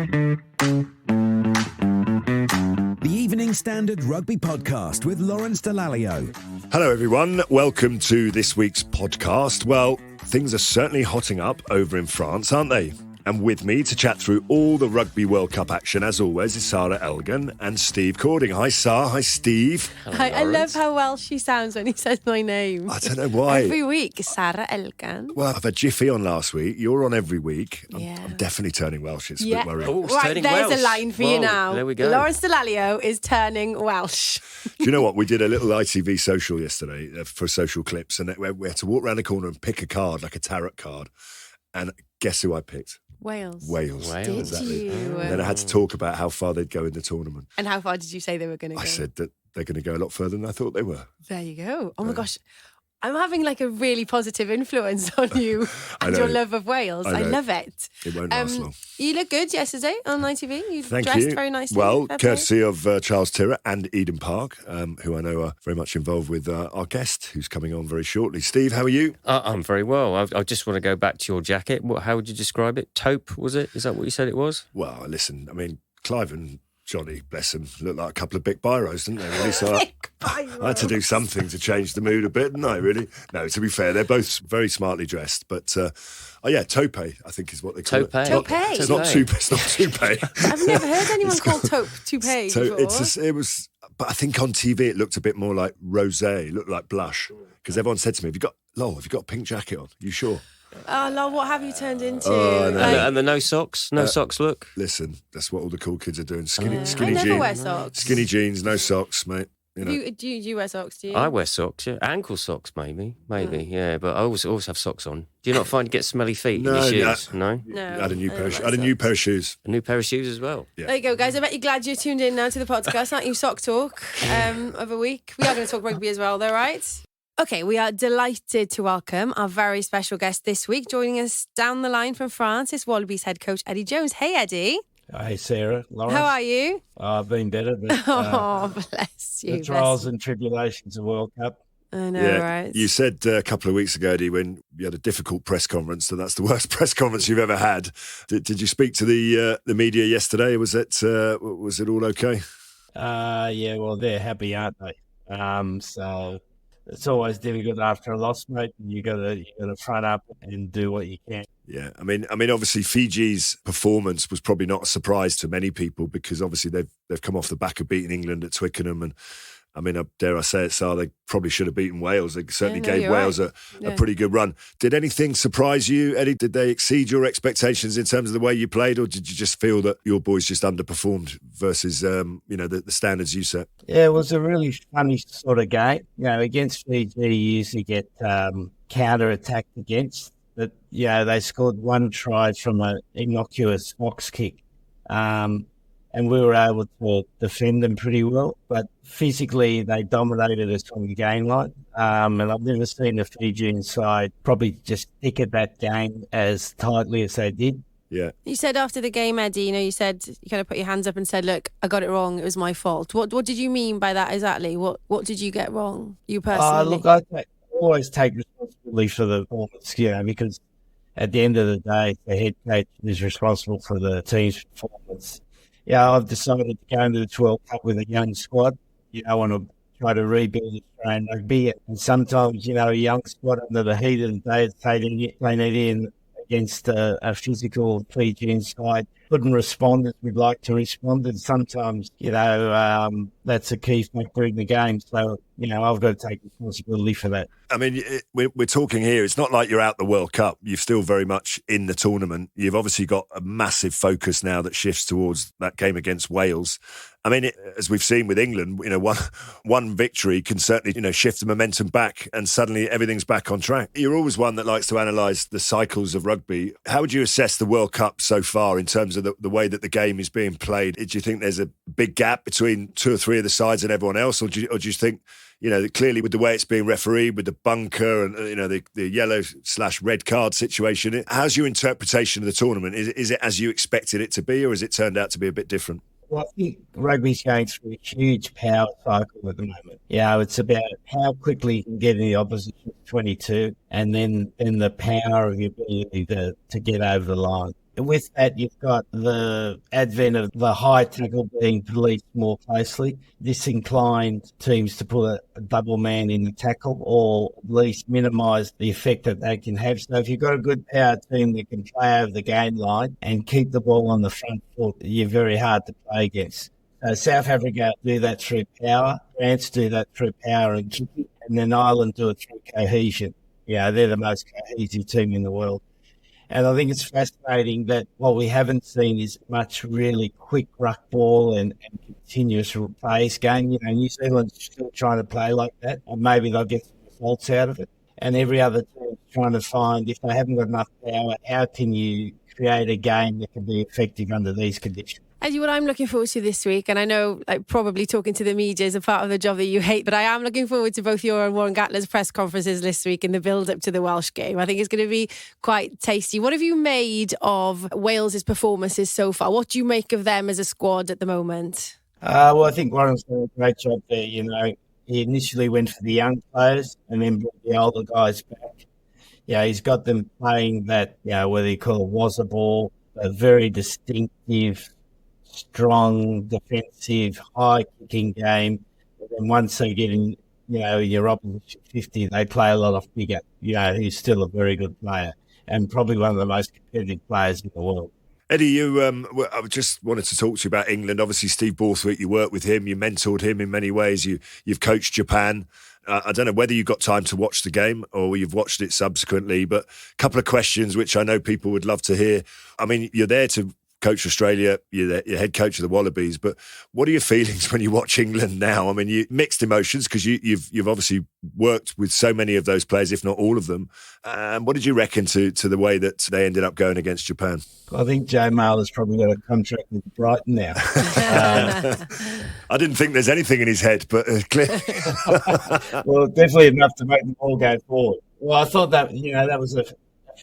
The Evening Standard Rugby Podcast with Lawrence Dallaglio. Hello everyone, welcome to this week's podcast. Well, things are certainly hotting up over in France, aren't they? And with me to chat through all the Rugby World Cup action, as always, is Sarra and Steve Cording. Hi, Sarra. Hi, Steve. Hi, I love how Welsh she sounds when he says my name. I don't know why. Every week, Sarra Elgan. Well, I've had Jiffy on last week. You're on every week. Yeah. I'm definitely turning Welsh. It's a bit worrying. Oh, it's Right, turning there's Welsh. a line for you now. There we go. Lawrence Dallaglio is turning Welsh. Do you know what? We did a little ITV social yesterday for social clips, and we had to walk around the corner and pick a card, like a tarot card. And guess who I picked? Wales. Did exactly. you? And then I had to talk about how far they'd go in the tournament. And how far did you say they were going to go? I said that they're going to go a lot further than I thought they were. There you go. Oh my gosh. I'm having like a really positive influence on you and your love of Wales. I love it. It won't last long. You look good yesterday on ITV. You Thank dressed you. very nicely. Well, Fair play. courtesy of Charles Tyrrell and Eden Park, who I know are very much involved with our guest, who's coming on very shortly. Steve, how are you? I'm very well. I just want to go back to your jacket. How would you describe it? Taupe, was it? Is that what you said it was? Well, listen, I mean, Clive and Johnny, bless them, look like a couple of big biros, didn't they? Really? So I had to do something to change the mood a bit, didn't I, really? No, to be fair, they're both very smartly dressed. But, taupe, I think is what they call it. Toupee. It's not toupee. I've never heard anyone call taupe toupee before. But I think on TV it looked a bit more like rosé, it looked like blush. Because everyone said to me, have you got a pink jacket on? Are you sure? Oh, Lord, what have you turned into? Oh, no. And the no socks? No socks look? Listen, that's what all the cool kids are doing. Skinny I jeans. never wear socks. Skinny jeans, no socks, mate. You know. Do you wear socks, do you? I wear socks, yeah. Ankle socks, maybe, yeah. But I always have socks on. Do you not find you get smelly feet in your shoes? No? No. I had a new pair of shoes. A new pair of shoes as well. Yeah. There you go, guys. I bet you're glad you're tuned in now to the podcast, aren't you? Sock Talk of a week. We are going to talk rugby as well, though, right? Okay, we are delighted to welcome our very special guest this week. Joining us down the line from France is Wallabies head coach Eddie Jones. Hey, Eddie. Hey, Sarah. Lawrence. How are you? I've been better, but Oh, bless you. the trials and tribulations of World Cup. I know, right? You said a couple of weeks ago, Eddie, when you had a difficult press conference, that's the worst press conference you've ever had. Did you speak to the media yesterday? Was it all okay? Well, they're happy, aren't they? So it's always difficult after a loss, mate. You got to front up and do what you can. Yeah, I mean, obviously Fiji's performance was probably not a surprise to many people because obviously they've come off the back of beating England at Twickenham, and I mean, dare I say it, Sar, they probably should have beaten Wales. They certainly gave Wales a pretty good run. Did anything surprise you, Eddie? Did they exceed your expectations in terms of the way you played, or did you just feel that your boys just underperformed versus the standards you set? Yeah, it was a really funny sort of game. Against Fiji, you usually get counter-attacked against. But, they scored one try from an innocuous box kick. And we were able to defend them pretty well. But physically, they dominated us from the game line. And I've never seen the Fijian side probably just stick at that game as tightly as they did. Yeah. You said after the game, Eddie, you said you kind of put your hands up and said, look, I got it wrong. It was my fault. What did you mean by that exactly? What did you get wrong, you personally? Look, I always take responsibility for the performance, because at the end of the day, the head coach is responsible for the team's performance. I've decided to go into the World Cup with a young squad. I want to try to rebuild Australian rugby. And sometimes, a young squad under the heat of the day, they need in against a physical Fijian side. Couldn't respond as we'd like to respond. And sometimes, that's a key factor in the game. So, I've got to take responsibility for that. I mean, we're talking here, it's not like you're out the World Cup. You're still very much in the tournament. You've obviously got a massive focus now that shifts towards that game against Wales. I mean, as we've seen with England, one victory can certainly, shift the momentum back and suddenly everything's back on track. You're always one that likes to analyse the cycles of rugby. How would you assess the World Cup so far in terms of the way that the game is being played? Do you think there's a big gap between two or three of the sides and everyone else? Or do you think, clearly with the way it's being refereed, with the bunker and, the yellow/red card situation, how's your interpretation of the tournament? Is it as you expected it to be, or has it turned out to be a bit different? Well, I think rugby's going through a huge power cycle at the moment. It's about how quickly you can get in the opposition 22 and then the power of your ability to get over the line. with that, you've got the advent of the high tackle being policed more closely. This inclined teams to put a double man in the tackle or at least minimise the effect that they can have. So if you've got a good power team that can play over the game line and keep the ball on the front foot, you're very hard to play against. So South Africa do that through power, France do that through power and kicking, and then Ireland do it through cohesion. Yeah, they're the most cohesive team in the world. And I think it's fascinating that what we haven't seen is much really quick ruck ball and continuous pace game. You know, New Zealand's still trying to play like that, and maybe they'll get some results out of it. And every other team trying to find, if they haven't got enough power, how can you create a game that can be effective under these conditions? Eddie, what I'm looking forward to this week, and I know probably talking to the media is a part of the job that you hate, but I am looking forward to both your and Warren Gatler's press conferences this week in the build-up to the Welsh game. I think it's going to be quite tasty. What have you made of Wales's performances so far? What do you make of them as a squad at the moment? Well, I think Warren's done a great job there. You know, he initially went for the young players and then brought the older guys back. Yeah, he's got them playing that, you know, whether you call it was a ball, a very distinctive, strong, defensive, high-kicking game. But then once they get in, you know, your opposition 50, they play a lot of bigger. You know, he's still a very good player and probably one of the most competitive players in the world. Eddie, I just wanted to talk to you about England. Obviously, Steve Borthwick, you worked with him, you mentored him in many ways. You've coached Japan. I don't know whether you got time to watch the game or you've watched it subsequently, but a couple of questions which I know people would love to hear. I mean, you're there to coach Australia, you're head coach of the Wallabies, but what are your feelings when you watch England now? I mean, you mixed emotions because you've obviously worked with so many of those players, if not all of them. What did you reckon to the way that they ended up going against Japan? I think Joe Marler's probably got a contract with Brighton now. I didn't think there's anything in his head, but clearly. Well, definitely enough to make the ball go forward. Well, I thought that, you know, that was a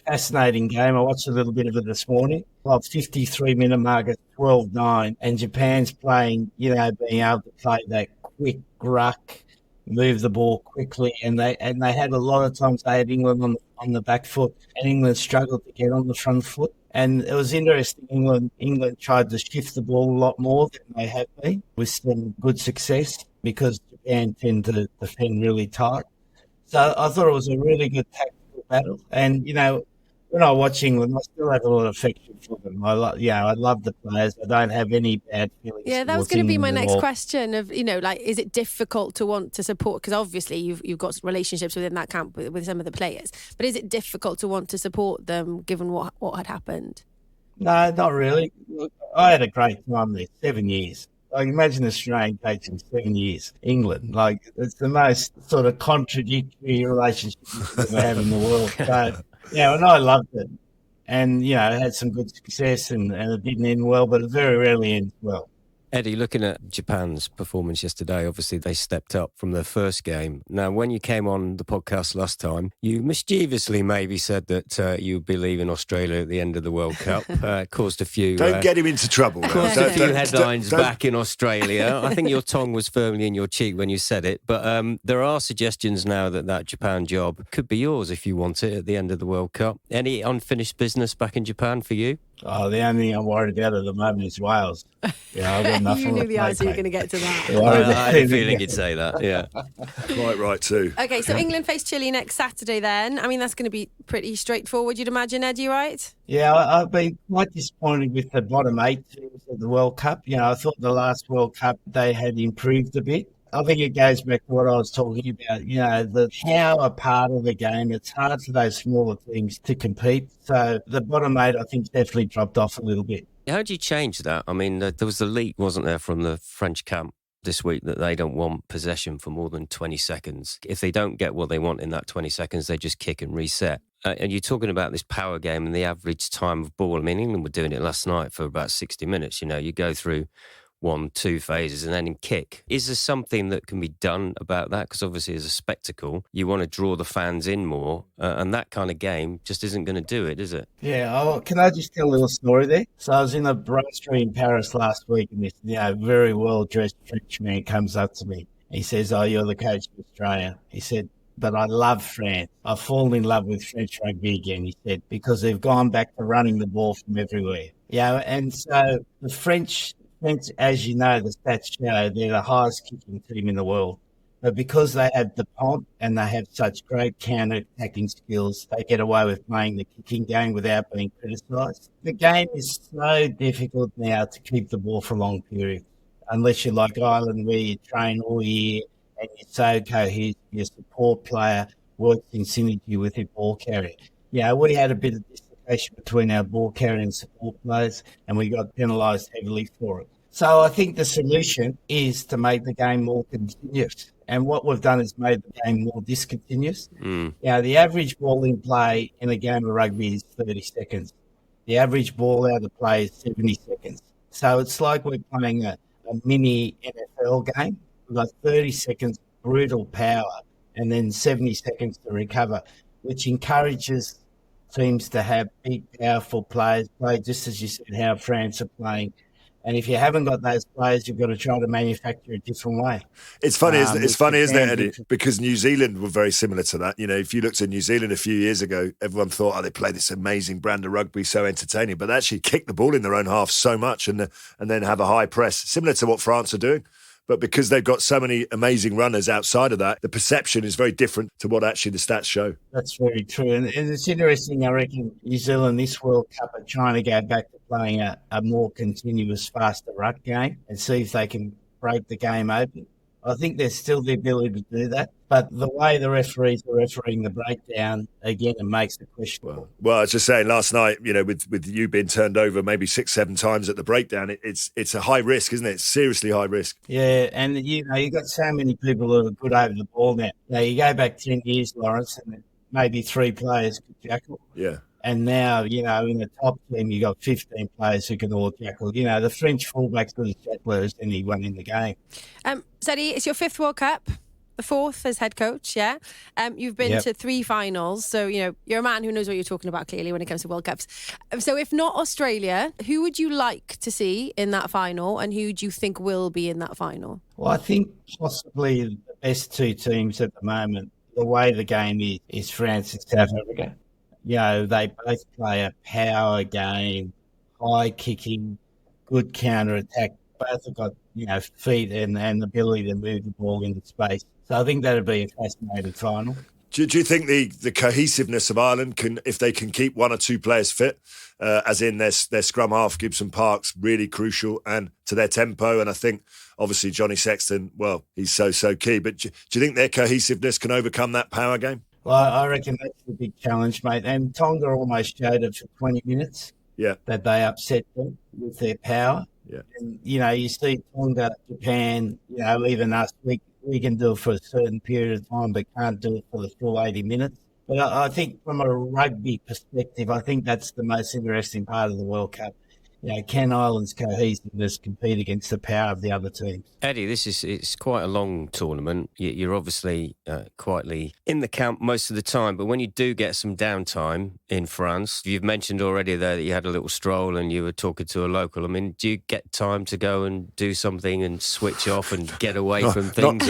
fascinating game. I watched a little bit of it this morning. Well, 53-minute mark at 12-9, and Japan's playing, you know, being able to play that quick ruck, move the ball quickly, and they had a lot of times they had England on the back foot, and England struggled to get on the front foot. And it was interesting. England tried to shift the ball a lot more than they have been, with some good success because Japan tend to defend really tight. So I thought it was a really good tactical battle. And, you know, when I watch England, I still have a lot of affection for them. I love the players. I don't have any bad feelings. Yeah, that was going to be my next question of, you know, like, is it difficult to want to support? Because obviously you've got relationships within that camp with some of the players. But is it difficult to want to support them given what had happened? No, not really. Look, I had a great time there, 7 years. Like, imagine Australian coaching 7 years. England, like, it's the most sort of contradictory relationship you can ever have in the world. So, yeah, and I loved it. And, you know, it had some good success and it didn't end well, but it very rarely ends well. Eddie, looking at Japan's performance yesterday, obviously they stepped up from their first game. Now, when you came on the podcast last time, you mischievously maybe said that you'd be leaving Australia at the end of the World Cup. Caused a few... Don't get him into trouble. Caused a few headlines back in Australia. I think your tongue was firmly in your cheek when you said it. But there are suggestions now that Japan job could be yours if you want it at the end of the World Cup. Any unfinished business back in Japan for you? Oh, the only thing I'm worried about at the moment is Wales. Yeah, I've got nothing. You knew the answer you were going to get to that. I had a feeling you'd say that, yeah. Quite right too. Okay, so England face Chile next Saturday then. I mean, that's going to be pretty straightforward, you'd imagine, Eddie, right? Yeah, I've been quite disappointed with the bottom 8 teams of the World Cup. You know, I thought the last World Cup they had improved a bit. I think it goes back to what I was talking about, you know, the power part of the game. It's hard for those smaller teams to compete. So the bottom 8, I think, definitely dropped off a little bit. How do you change that? I mean, there was the leak, wasn't there, from the French camp this week that they don't want possession for more than 20 seconds. If they don't get what they want in that 20 seconds, they just kick and reset. And you're talking about this power game and the average time of ball. I mean, England were doing it last night for about 60 minutes. You know, you go through 1-2 phases and then in kick. Is there something that can be done about that? Because obviously as a spectacle, you want to draw the fans in more and that kind of game just isn't going to do it, is it? Yeah, can I just tell a little story there? So I was in a brasserie in Paris last week and this very well-dressed Frenchman comes up to me. He says, "Oh, you're the coach of Australia." He said, but I love France. I've fallen in love with French rugby again, he said, because they've gone back to running the ball from everywhere. Yeah, and so the French, as you know, the stats show they're the highest kicking team in the world. But because they have the pomp and they have such great counter-attacking skills, they get away with playing the kicking game without being criticised. The game is so difficult now to keep the ball for long periods, unless you're like Ireland where you train all year and you're so cohesive, your support player works in synergy with your ball carrier. Yeah, we had a bit of dislocation between our ball carrier and support players, and we got penalised heavily for it. So I think the solution is to make the game more continuous. And what we've done is made the game more discontinuous. The average ball in play in a game of rugby is 30 seconds. The average ball out of play is 70 seconds. So it's like we're playing a mini NFL game. We've got 30 seconds brutal power and then 70 seconds to recover, which encourages teams to have big, powerful players play just as you said how France are playing. And if you haven't got those players, you've got to try to manufacture a different way. It's funny, isn't it, Eddie? Because New Zealand were very similar to that. You know, if you looked at New Zealand a few years ago, everyone thought, they play this amazing brand of rugby, so entertaining. But they actually kick the ball in their own half so much and then have a high press, similar to what France are doing. But because they've got so many amazing runners outside of that, the perception is very different to what actually the stats show. That's very true. And it's interesting, I reckon, New Zealand this World Cup are trying to go back to playing a more continuous, faster ruck game and see if they can break the game open. I think there's still the ability to do that. But the way the referees are refereeing the breakdown, again, it makes the question. Well, I was just saying last night, with you being turned over maybe 6-7 times at the breakdown, it's a high risk, isn't it? It's seriously high risk. Yeah, and you've got so many people who are good over the ball now. You go back 10 years, Lawrence, and maybe 3 players could jackal. Yeah. And now, in the top team, you got 15 players who can all jackal. The French fullback's good as jackler as anyone in the game. Sadie, it's your 5th World Cup, the 4th as head coach, yeah? You've been to 3 finals, so, you're a man who knows what you're talking about, clearly, when it comes to World Cups. So if not Australia, who would you like to see in that final, and who do you think will be in that final? Well, I think possibly the best 2 teams at the moment, the way the game is France and South Africa. They both play a power game, high kicking, good counter attack. Both have got, feet and the ability to move the ball into space. So I think that'd be a fascinating final. Do you think the cohesiveness of Ireland if they can keep 1 or 2 players fit, as in their scrum half, Gibson Park's really crucial, and to their tempo? And I think obviously Johnny Sexton, well, he's so key. But do you think their cohesiveness can overcome that power game? Well, I reckon that's the big challenge, mate. And Tonga almost showed it for 20 minutes. Yeah, that they upset them with their power. Yeah, and you see Tonga, Japan, even us, we can do it for a certain period of time, but can't do it for the full 80 minutes. But I think from a rugby perspective, I think that's the most interesting part of the World Cup. Can Ireland's cohesiveness compete against the power of the other teams? Eddie, it's quite a long tournament. You're obviously quietly in the camp most of the time, but when you do get some downtime in France, you've mentioned already there that you had a little stroll and you were talking to a local. I mean, do you get time to go and do something and switch off and get away from things?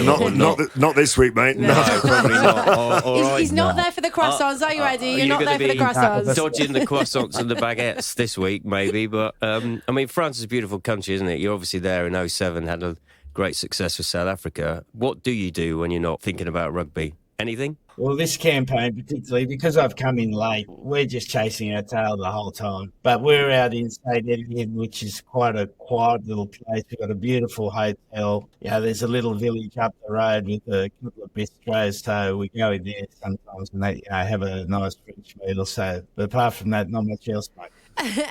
Not this week, mate. No, probably not. He's not there for the croissants, are you, Eddie? You're not there for the croissants. Dodging the croissants and the baguettes this week, maybe, but... I mean, France is a beautiful country, isn't it? You're obviously there in 2007, had a great success with South Africa. What do you do when you're not thinking about rugby? Anything? Well, this campaign particularly, because I've come in late, we're just chasing our tail the whole time. But we're out in St. Etienne, which is quite a quiet little place. We've got a beautiful hotel. There's a little village up the road with a couple of bistros, so we go in there sometimes and they have a nice French meal or so. But apart from that, not much else, mate.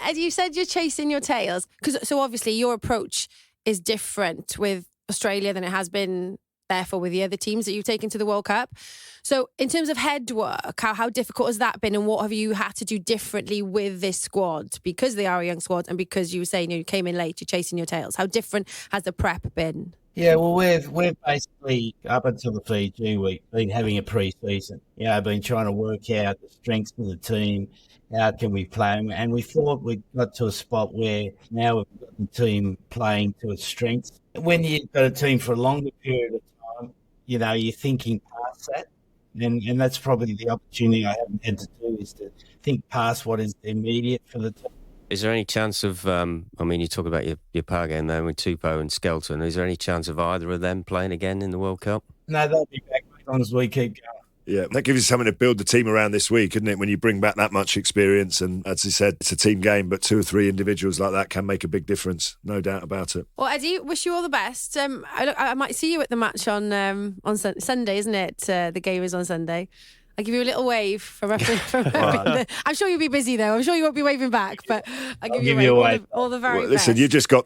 As you said, you're chasing your tails. So obviously your approach is different with Australia than it has been, therefore, with the other teams that you've taken to the World Cup. So in terms of head work, how difficult has that been, and what have you had to do differently with this squad? Because they are a young squad and because you were saying you came in late, you're chasing your tails. How different has the prep been? Yeah, well, we've basically, up until the Fiji week, been having a pre-season. Been trying to work out the strengths of the team, how can we play them, and we thought we got to a spot where now we've got the team playing to its strengths. When you've got a team for a longer period of time, you're thinking past that. And that's probably the opportunity I haven't had to do, is to think past what is immediate for the team. Is there any chance of, you talk about your power game there with Tupou and Skelton. Is there any chance of either of them playing again in the World Cup? No, they'll be back as long as we keep going. Yeah, that gives you something to build the team around this week, isn't it? When you bring back that much experience, and as you said, it's a team game, but 2 or 3 individuals like that can make a big difference, no doubt about it. Well, Eddie, wish you all the best. I might see you at the match on Sunday, isn't it? The game is on Sunday. I'll give you a little wave from I'm sure you'll be busy though. I'm sure you won't be waving back, but I'll give you a wave. All the very best. Listen,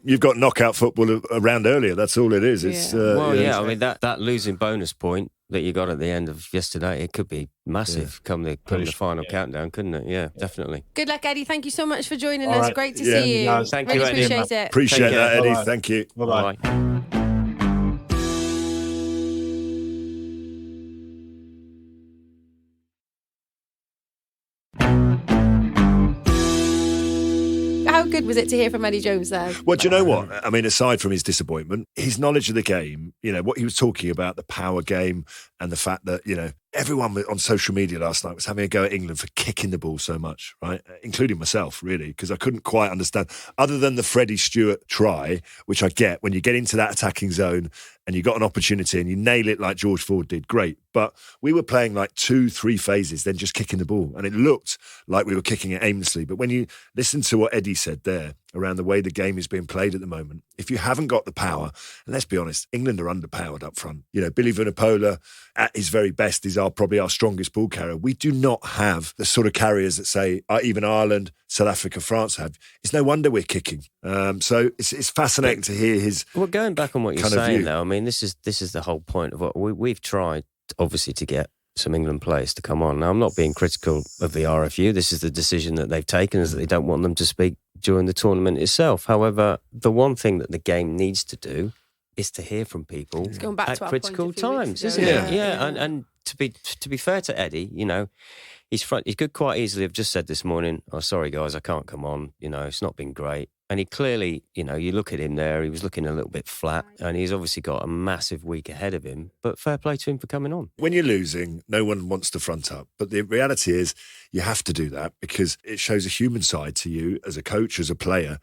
you've got knockout football around earlier. That's all it is. It's that losing bonus point that you got at the end of yesterday, it could be massive come the final countdown, couldn't it? Yeah, definitely. Good luck, Eddie. Thank you so much for joining us. Right. Great to see you. No, thank really you, Eddie. Appreciate it. Appreciate that, Eddie. Bye-bye. Thank you. Bye-bye. Bye. How good was it to hear from Eddie Jones there? Well, do you know what? I mean, aside from his disappointment, his knowledge of the game, what he was talking about, the power game, and the fact that, everyone on social media last night was having a go at England for kicking the ball so much, right? Including myself, really, because I couldn't quite understand, other than the Freddie Stewart try, which I get, when you get into that attacking zone and you got an opportunity and you nail it like George Ford did, great. But we were playing like 2-3 phases, then just kicking the ball. And it looked like we were kicking it aimlessly. But when you listen to what Eddie said there around the way the game is being played at the moment, if you haven't got the power, and let's be honest, England are underpowered up front. Billy Vunipola at his very best is probably our strongest ball carrier. We do not have the sort of carriers that say even Ireland, South Africa, France have. It's no wonder we're kicking. So it's fascinating to hear his. Well, going back on what you're saying, though, I mean, this is the whole point of what we've tried, obviously, to get some England players to come on. Now, I'm not being critical of the RFU. This is the decision that they've taken, is that they don't want them to speak during the tournament itself. However, the one thing that the game needs to do is to hear from people at critical times, isn't it? Yeah. And to be fair to Eddie, he could quite easily have just said this morning, "Oh, sorry guys, I can't come on. It's not been great." And he clearly, you look at him there, he was looking a little bit flat, and he's obviously got a massive week ahead of him. But fair play to him for coming on. When you're losing, no one wants to front up. But the reality is you have to do that, because it shows a human side to you as a coach, as a player.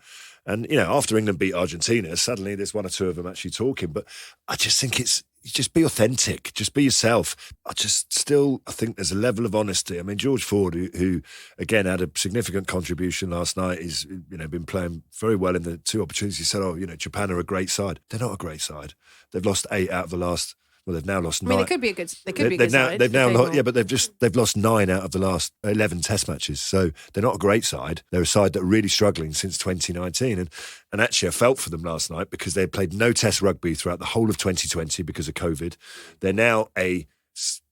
And, after England beat Argentina, suddenly there's 1 or 2 of them actually talking. But I just think just be authentic, just be yourself. I think there's a level of honesty. I mean, George Ford, who again had a significant contribution last night, he's been playing very well in the 2 opportunities. He said, Japan are a great side. They're not a great side. They've lost 8 out of the last. Well, they've now lost 9. I mean, they could be a good side. They've now lost, but they've lost 9 out of the last 11 Test matches. So they're not a great side. They're a side that are really struggling since 2019. And actually, I felt for them last night, because they played no Test rugby throughout the whole of 2020 because of COVID. They're now a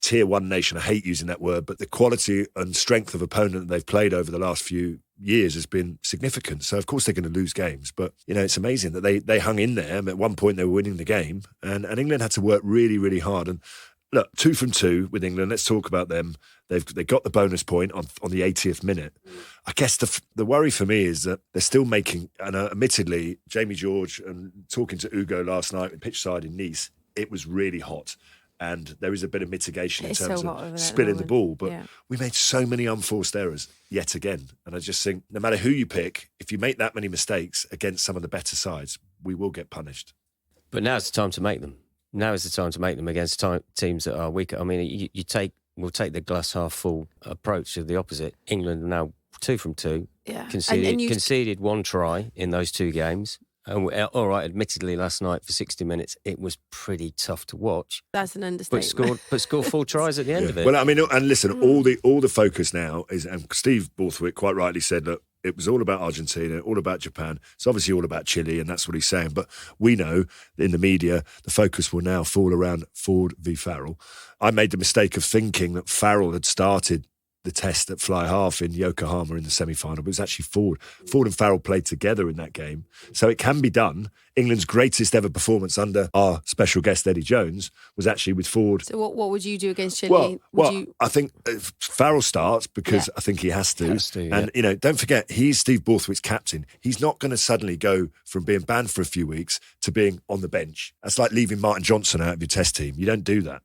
tier 1 nation. I hate using that word, but the quality and strength of opponent that they've played over the last few years has been significant. So of course they're going to lose games, but it's amazing that they hung in there. At one point they were winning the game, and England had to work really, really hard. And look, 2 from 2 with England. Let's talk about them. They got the bonus point on the 80th minute. I guess the worry for me is that they're still making, and admittedly, Jamie George, and talking to Ugo last night at pitch side in Nice, it was really hot. And there is a bit of mitigation in terms of spilling the ball. But we made so many unforced errors yet again. And I just think no matter who you pick, if you make that many mistakes against some of the better sides, we will get punished. But now's the time to make them. Now is the time to make them against teams that are weaker. I mean, we'll take the glass half full approach to the opposite. England are now 2 from 2. Yeah. Conceded 1 try in those 2 games. All right, admittedly, last night for 60 minutes, it was pretty tough to watch. That's an understatement. But scored 4 tries at the end of it. Well, I mean, and listen, all the focus now is, and Steve Borthwick quite rightly said that it was all about Argentina, all about Japan. It's obviously all about Chile, and that's what he's saying. But we know in the media, the focus will now fall around Ford v Farrell. I made the mistake of thinking that Farrell had started the test at fly half in Yokohama in the semi-final, but it was actually Ford. Ford and Farrell played together in that game. So it can be done. England's greatest ever performance under our special guest, Eddie Jones, was actually with Ford. So what would you do against Chile? I think Farrell starts because I think he has to. And, don't forget, he's Steve Borthwick's captain. He's not going to suddenly go from being banned for a few weeks to being on the bench. That's like leaving Martin Johnson out of your test team. You don't do that,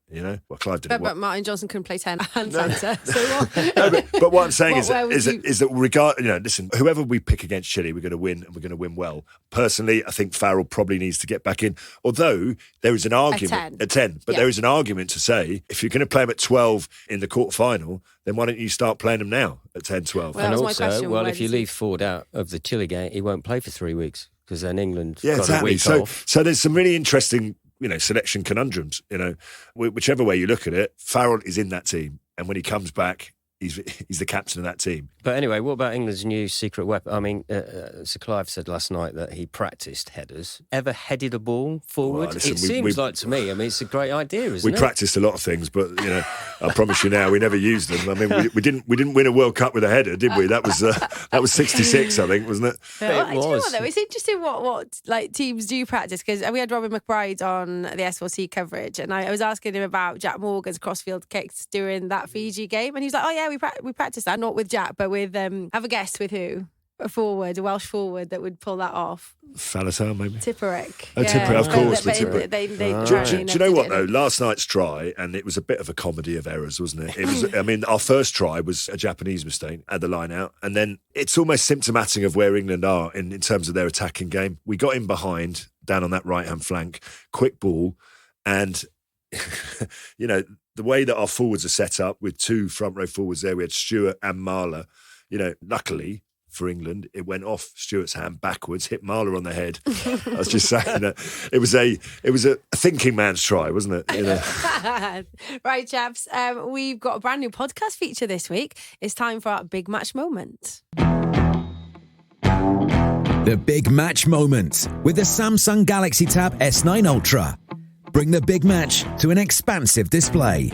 Well, Clive did it. But Martin Johnson couldn't play 10 and centre. So what? No, but what I'm saying is that listen, whoever we pick against Chile, we're going to win, and we're going to win well. Personally, I think Farrell probably needs to get back in, although there is an argument at 10, but there is an argument to say if you're going to play him at 12 in the quarterfinal, then why don't you start playing him now at 10, 12? Well, and that was also, my question, if you leave Ford out of the Chile game, he won't play for 3 weeks because then England got exactly. a week off. So there's some really interesting, selection conundrums. Whichever way you look at it, Farrell is in that team, and when he comes back, he's the captain of that team. But anyway, what about England's new secret weapon? I mean, Sir Clive said last night that he practiced headers. Ever headed a ball forward? Well, listen, it seems like to me, it's a great idea, isn't it? We practiced a lot of things, but I promise you now, we never used them. I mean, we didn't win a World Cup with a header, did we? That was 66, I think, wasn't it? Well, do you know what, though? It's interesting what like teams do practice, because we had Robin McBride on the S4C coverage, and I was asking him about Jack Morgan's crossfield kicks during that Fiji game, and he was like, "Oh yeah, we practiced that, not with Jack, but with have a guess with who." A Welsh forward that would pull that off. Falatau, maybe? Tipperick. Oh, Tipperick, of course. Do you know what, though? Last night's try, and it was a bit of a comedy of errors, wasn't it? It was. I mean, our first try was a Japanese mistake, had the line out, and then it's almost symptomatic of where England are in terms of their attacking game. We got in behind, down on that right-hand flank, quick ball, and, the way that our forwards are set up with 2 front row forwards there, we had Stewart and Marler, luckily for England, it went off Stewart's hand backwards, hit Marler on the head. I was just saying that it was a thinking man's try, wasn't it? Right, chaps. We've got a brand new podcast feature this week. It's time for our big match moment. The big match moment with the Samsung Galaxy Tab S9 Ultra. Bring the big match to an expansive display.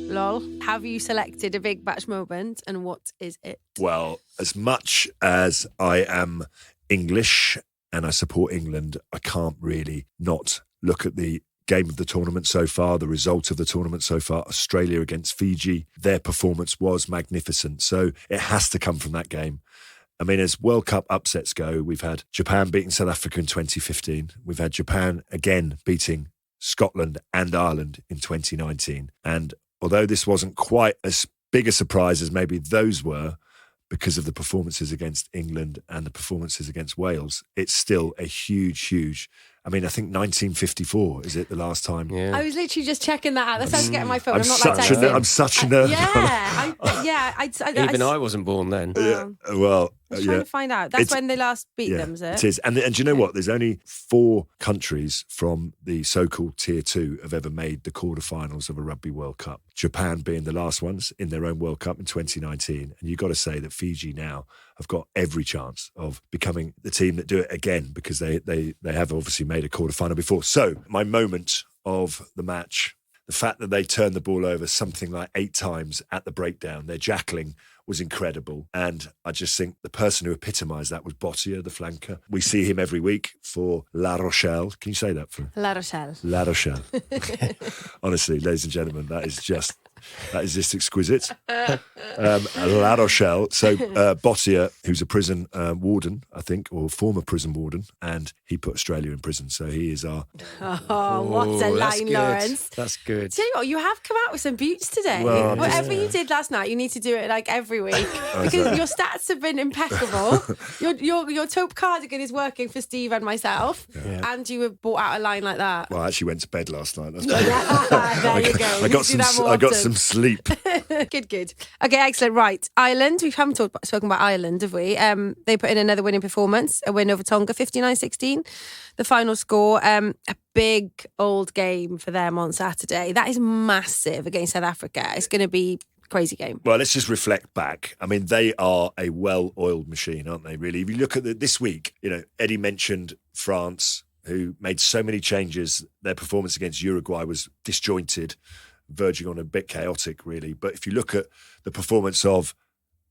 Lol, have you selected a big match moment, and what is it? Well, as much as I am English and I support England, I can't really not look at the game of the tournament so far, the result of the tournament so far. Australia against Fiji, their performance was magnificent. So it has to come from that game. I mean, as World Cup upsets go, we've had Japan beating South Africa in 2015. We've had Japan again beating Scotland and Ireland in 2019. And although this wasn't quite as big a surprise as maybe those were because of the performances against England and the performances against Wales, it's still a huge. I mean, I think 1954 is it the last time? Yeah. I was literally just checking that out. That's how I was getting my phone. I'm not I'm such a nerd. Even I wasn't born then. Well, I was trying to find out. That's when they last beat them, is it? It is. And do you know what? There's only 4 countries from the so-called Tier 2 have ever made the quarterfinals of a Rugby World Cup. Japan being the last ones in their own World Cup in 2019. And you've got to say that Fiji now have got every chance of becoming the team that do it again, because they have obviously made a quarterfinal before. So my moment of the match, the fact that they turned the ball over something like 8 times at the breakdown, their jackling was incredible. And I just think the person who epitomised that was Bottia, the flanker. We see him every week for La Rochelle. Can you say that for La Rochelle? La Rochelle. Honestly, ladies and gentlemen, that is just exquisite. La Rochelle. So Bottia, who's a prison warden, I think, or former prison warden, and he put Australia in prison. So he is our... Oh, what a line, Lawrence. That's good. Tell you what, you have come out with some beats today. Well, whatever you did last night, you need to do it like every week, because your stats have been impeccable. Your taupe cardigan is working for Steve and myself, and you have brought out a line like that. Well, I actually went to bed last night. That's there you go. I got some sleep. Good. Okay, excellent. Right, Ireland. We haven't spoken about Ireland, have we? They put in another winning performance, a win over Tonga, 59-16. The final score, a big old game for them on Saturday. That is massive against South Africa. It's going to be a crazy game. Well, let's just reflect back. I mean, they are a well-oiled machine, aren't they, really? If you look at this week, Eddie mentioned France, who made so many changes. Their performance against Uruguay was disjointed, verging on a bit chaotic, really. But if you look at the performance of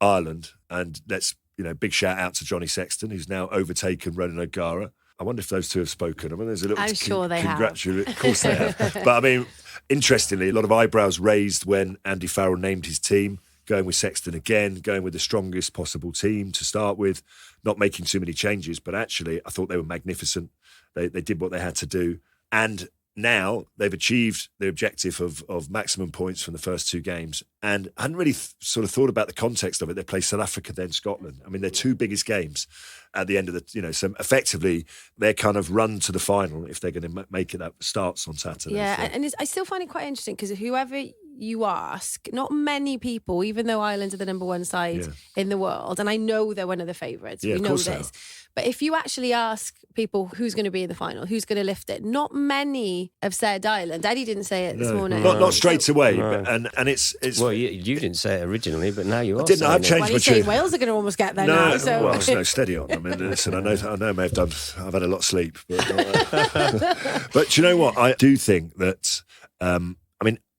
Ireland, and let's, big shout out to Johnny Sexton, who's now overtaken Ronan O'Gara. I wonder if those two have spoken. I mean, there's a little. I'm sure they have. Of course they have. But I mean, interestingly, a lot of eyebrows raised when Andy Farrell named his team, going with Sexton again, going with the strongest possible team to start with, not making too many changes. But actually, I thought they were magnificent. They did what they had to do. And now they've achieved the objective of maximum points from the first 2 games. And I hadn't really sort of thought about the context of it. They play South Africa, then Scotland. I mean, their 2 biggest games at the end of the, so effectively they're kind of run to the final if they're going to make it. That starts on Saturday. Yeah, so. and I still find it quite interesting because whoever you ask, not many people, even though Ireland are the number 1 side in the world, and I know they're one of the favourites, we know this. But if you actually ask people who's going to be in the final, who's going to lift it, not many have said Ireland. Eddie didn't say it this morning. Not straight away. No. But, and it's well, you didn't say it originally, but now you are. I've changed my tune. Wales are going to almost get there now. So. Well, no, steady on. I mean, listen, I know I may have done. I've had a lot of sleep, but do you know what? I do think that.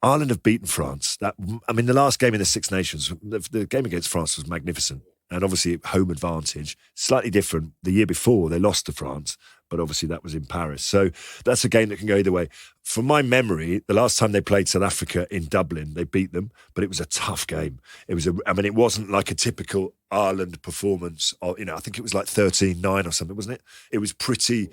Ireland have beaten France. The last game in the Six Nations, the game against France was magnificent. And obviously, home advantage, slightly different. The year before, they lost to France, but obviously that was in Paris. So that's a game that can go either way. From my memory, the last time they played South Africa in Dublin, they beat them, but it was a tough game. It wasn't like a typical Ireland performance. I think it was like 13-9 or something, wasn't it? It was pretty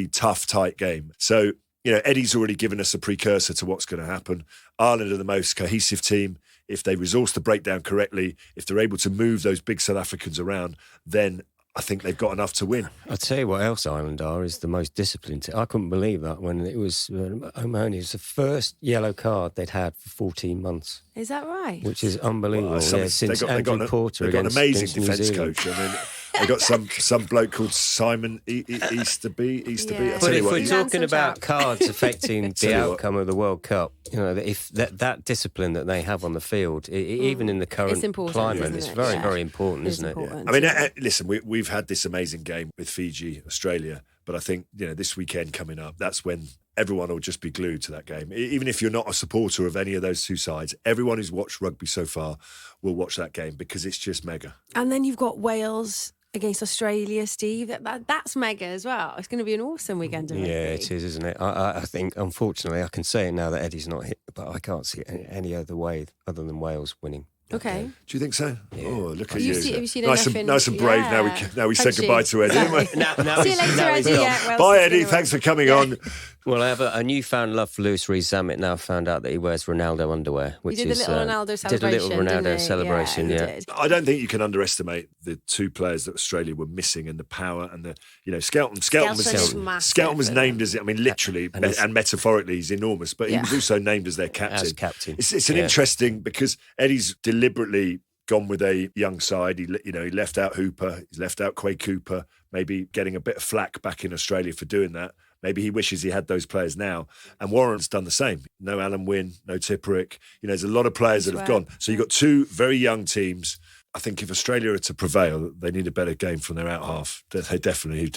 tough, tight game. So, Eddie's already given us a precursor to what's going to happen. Ireland are the most cohesive team. If they resource the breakdown correctly, if they're able to move those big South Africans around, then I think they've got enough to win. I'll tell you what else Ireland are, is the most disciplined team. I couldn't believe that when it was O'Mahony. It was the first yellow card they'd had for 14 months. Is that right? Which is unbelievable. Since Andrew Porter they've got an amazing New defence Zealand. coach. I mean, they got some bloke called Simon Easterby. Yeah. But if we're talking about cards affecting the outcome of the World Cup, if that discipline that they have on the field, even in the current climate, it's very, very important, isn't it? Yeah. I mean, listen, we've had this amazing game with Fiji, Australia, but I think this weekend coming up, that's when everyone will just be glued to that game. Even if you're not a supporter of any of those 2 sides, everyone who's watched rugby so far will watch that game because it's just mega. And then you've got Wales against Australia, Steve. That's mega as well. It's going to be an awesome weekend of rugby. Yeah, it is, isn't it? I think, unfortunately, I can say it now that Eddie's not hit, but I can't see it any other way other than Wales winning. Okay. Do you think so? Yeah. Oh, look at you. Have you seen nice and brave. Yeah. Now we said goodbye to Eddie. See you later, Eddie. Yeah, bye, Eddie. Thanks for coming on. Well, I have a newfound love for Lewis Rees-Zammit now. Found out that he wears Ronaldo underwear, which he did is a little Ronaldo celebration. Did a little Ronaldo celebration. Yeah. I don't think you can underestimate the 2 players that Australia were missing and the power and the Skelton. Skelton was named as, literally and metaphorically, he's enormous, but he was also named as their captain. As captain. It's an interesting, because Eddie's deliberately gone with a young side. He left out Hooper, he's left out Quay Cooper, maybe getting a bit of flack back in Australia for doing that. Maybe he wishes he had those players now. And Warren's done the same. No Alan Wynne, no Tipperick. There's a lot of players that have gone. So you've got 2 very young teams. I think if Australia are to prevail, they need a better game from their out half. They definitely,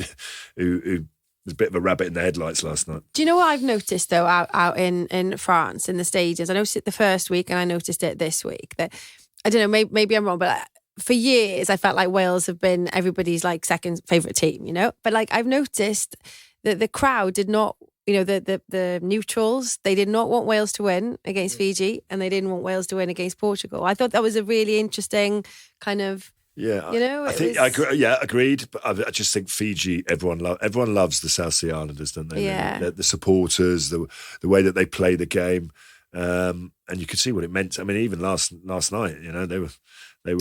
who was a bit of a rabbit in the headlights last night. Do you know what I've noticed, though, out in France, in the stadiums? I noticed it the first week and I noticed it this week. That, I don't know, maybe I'm wrong, but for years I felt like Wales have been everybody's second favourite team, But I've noticed that the crowd did not, the neutrals, they did not want Wales to win against Fiji, and they didn't want Wales to win against Portugal. I thought that was a really interesting kind of, agreed. But I just think Fiji, everyone loves the South Sea Islanders, don't they? Yeah. The supporters, the way that they play the game, and you could see what it meant. I mean, even last night, they were.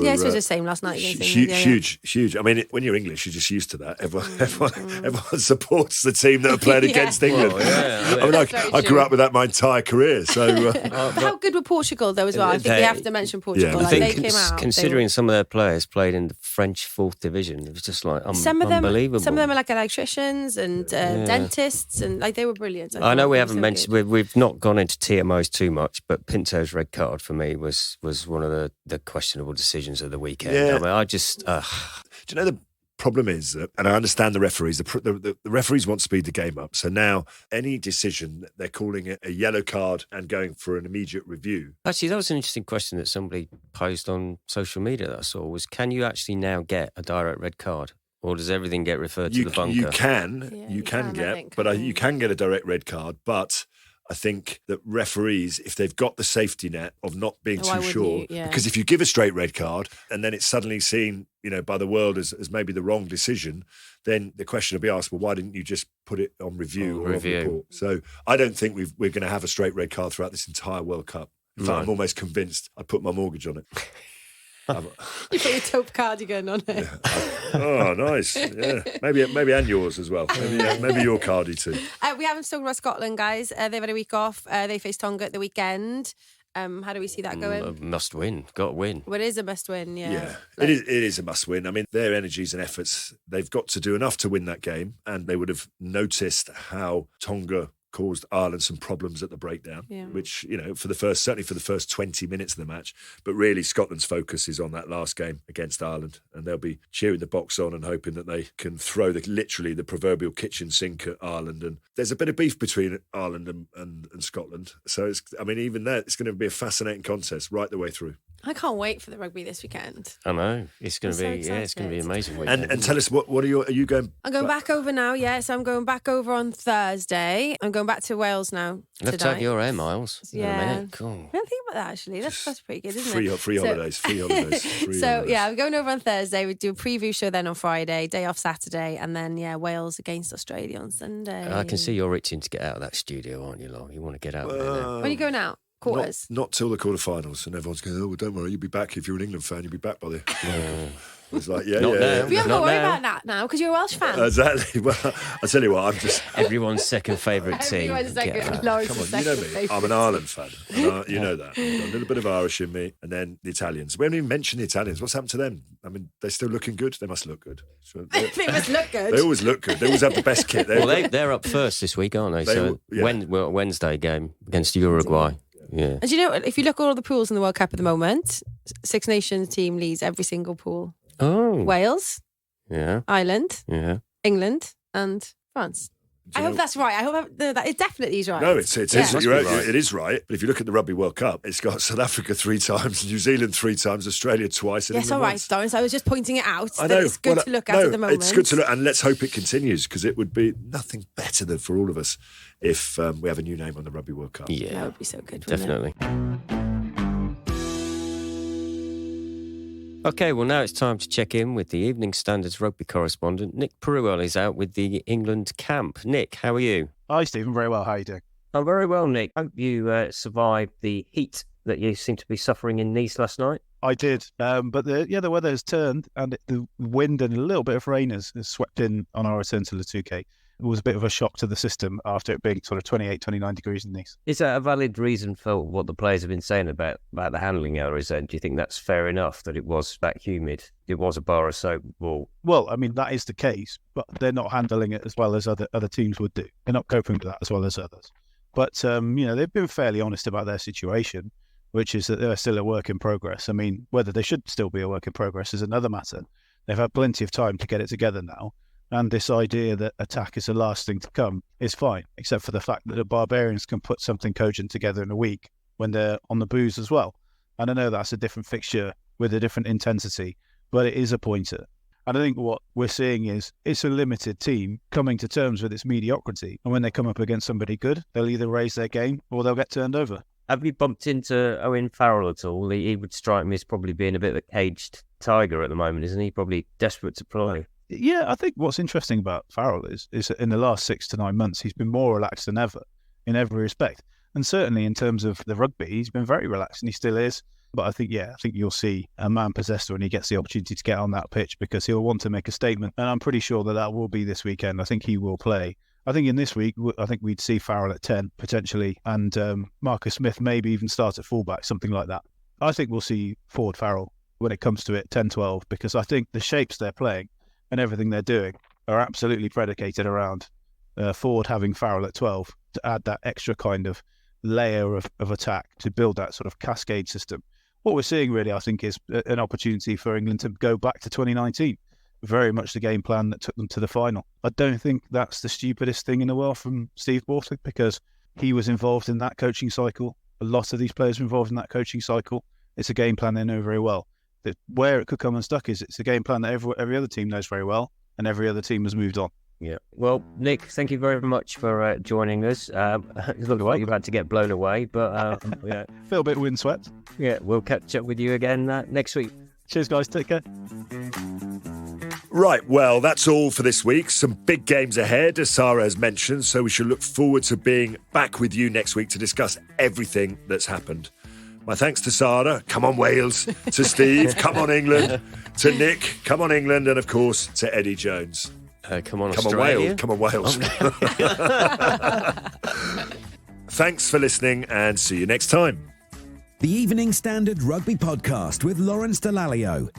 Yes, it was the same last night. Huge. I mean, when you're English, you're just used to that. Everyone supports the team that are playing against England. Well, I grew up with that my entire career. So, how good were Portugal though as well? I think we have to mention Portugal. Yeah. I think they came out. Considering some of their players played in the French 4th division, it was just unbelievable. Some of them are like electricians and dentists, and they were brilliant. I know we haven't mentioned. We've not gone into TMOs too much, but Pinto's red card for me was one of the questionable decisions of the weekend. Yeah. I mean, I just. Do you know the problem is that, and I understand the referees, the referees want to speed the game up. So now any decision, they're calling it a yellow card and going for an immediate review. Actually, that was an interesting question that somebody posed on social media that I saw was, can you actually now get a direct red card? Or does everything get referred to the bunker? You can get a direct red card, but I think that referees, if they've got the safety net of not being too sure, because if you give a straight red card and then it's suddenly seen, by the world as maybe the wrong decision, then the question will be asked, well, why didn't you just put it on review or on report? So I don't think we're going to have a straight red card throughout this entire World Cup. In fact, I'm almost convinced I'd put my mortgage on it. You put your taupe cardigan on it. Oh, nice. Yeah, maybe and yours as well. Maybe your cardi too. We haven't spoken about Scotland, guys. They've had a week off. They face Tonga at the weekend. How do we see that going? Must win. Got to win. Well, it is a must win, yeah. Yeah, it is a must win. I mean, their energies and efforts, they've got to do enough to win that game, and they would have noticed how Tonga caused Ireland some problems at the breakdown, which, certainly for the first 20 minutes of the match. But really, Scotland's focus is on that last game against Ireland, and they'll be cheering the box on and hoping that they can throw the proverbial kitchen sink at Ireland. And there's a bit of beef between Ireland and Scotland. So, even there, it's going to be a fascinating contest right the way through. I can't wait for the rugby this weekend. I know. It's going to be, it's going to be amazing weekend. And tell us, what are you going? I'm going back over now, yes. I'm going back over on Thursday. I'm going back to Wales now. Let's have your air miles. Yeah. Cool. I don't think about that, actually. That's pretty good, isn't it? Free holidays. I'm going over on Thursday. We do a preview show then on Friday, day off Saturday, and then, Wales against Australia on Sunday. I can see you're itching to get out of that studio, aren't you, Lo? You want to get out there. When are you going out? Quarters? Not till the quarterfinals, and everyone's going, oh, well, don't worry, you'll be back. If you're an England fan, you'll be back by then. It's like, Now. We haven't got to worry about that now because you're a Welsh fan. Exactly. Well, I tell you what, I'm just everyone's second favourite team. Everyone's second. Come on, you know me. I'm an Ireland fan. You know that. I've got a little bit of Irish in me, and then the Italians. We haven't even mentioned the Italians. What's happened to them? I mean, they're still looking good. They must look good. They must look good. They always look good. They always have the best kit. They're up first this week, aren't they? Wednesday game against Uruguay. Yeah. And if you look at all the pools in the World Cup at the moment, Six Nations team leads every single pool. Oh. Wales. Yeah. Ireland. Yeah. England and France. I hope that's right. I hope that it definitely is right. No, it is. Right. It is right. But if you look at the Rugby World Cup, it's got South Africa 3 times, New Zealand 3 times, Australia twice. And yes, all right, once. Lawrence. I was just pointing it out. I know. It's good to look at the moment. It's good to look, and let's hope it continues because it would be nothing better than for all of us if we have a new name on the Rugby World Cup. Yeah, that would be so good. Definitely. Okay, well, now it's time to check in with the Evening Standard's rugby correspondent. Nick Purewal is out with the England camp. Nick, how are you? Hi, Stephen. Very well. How are you doing? I'm very well, Nick. Hope you survived the heat that you seem to be suffering in Nice last night. I did, but the weather has turned and the wind and a little bit of rain has swept in on our return to the Touquet. It was a bit of a shock to the system after it being sort of 28, 29 degrees in Nice. Is that a valid reason for what the players have been saying about the handling errors? Do you think that's fair enough that it was that humid? It was a bar of soap ball. Well, I mean, that is the case, but they're not handling it as well as other teams would do. They're not coping with that as well as others. But, they've been fairly honest about their situation, which is that they're still a work in progress. I mean, whether they should still be a work in progress is another matter. They've had plenty of time to get it together now. And this idea that attack is the last thing to come is fine, except for the fact that the Barbarians can put something cogent together in a week when they're on the booze as well. And I know that's a different fixture with a different intensity, but it is a pointer. And I think what we're seeing is it's a limited team coming to terms with its mediocrity. And when they come up against somebody good, they'll either raise their game or they'll get turned over. Have you bumped into Owen Farrell at all? He would strike me as probably being a bit of a caged tiger at the moment, isn't he? Probably desperate to play. Yeah, I think what's interesting about Farrell is that in the last 6 to 9 months, he's been more relaxed than ever in every respect. And certainly in terms of the rugby, he's been very relaxed and he still is. But I think you'll see a man possessed when he gets the opportunity to get on that pitch because he'll want to make a statement. And I'm pretty sure that will be this weekend. I think he will play. I think in this week, I think we'd see Farrell at 10 potentially and Marcus Smith maybe even start at fullback, something like that. I think we'll see Ford Farrell when it comes to it, 10-12, because I think the shapes they're playing and everything they're doing are absolutely predicated around Ford having Farrell at 12 to add that extra kind of layer of attack to build that sort of cascade system. What we're seeing really, I think, is an opportunity for England to go back to 2019 very much the game plan that took them to the final. I don't think that's the stupidest thing in the world from Steve Borthwick, because he was involved in that coaching cycle. A lot of these players are involved in that coaching cycle. It's a game plan they know very well. Where it could come unstuck is it's a game plan that every other team knows very well, and every other team has moved on. Yeah. Well, Nick, thank you very much for joining us. It looks like you're about to get blown away, but yeah. Feel a bit windswept. Yeah, we'll catch up with you again next week. Cheers, guys. Take care. Right, well, that's all for this week. Some big games ahead, as Sarra has mentioned, so we should look forward to being back with you next week to discuss everything that's happened. My thanks to Sarra, come on Wales, to Steve, come on England, to Nick, come on England, and of course to Eddie Jones. Come on, come Australia. On Wales. Thanks for listening and see you next time. The Evening Standard Rugby Podcast with Lawrence Dallaglio.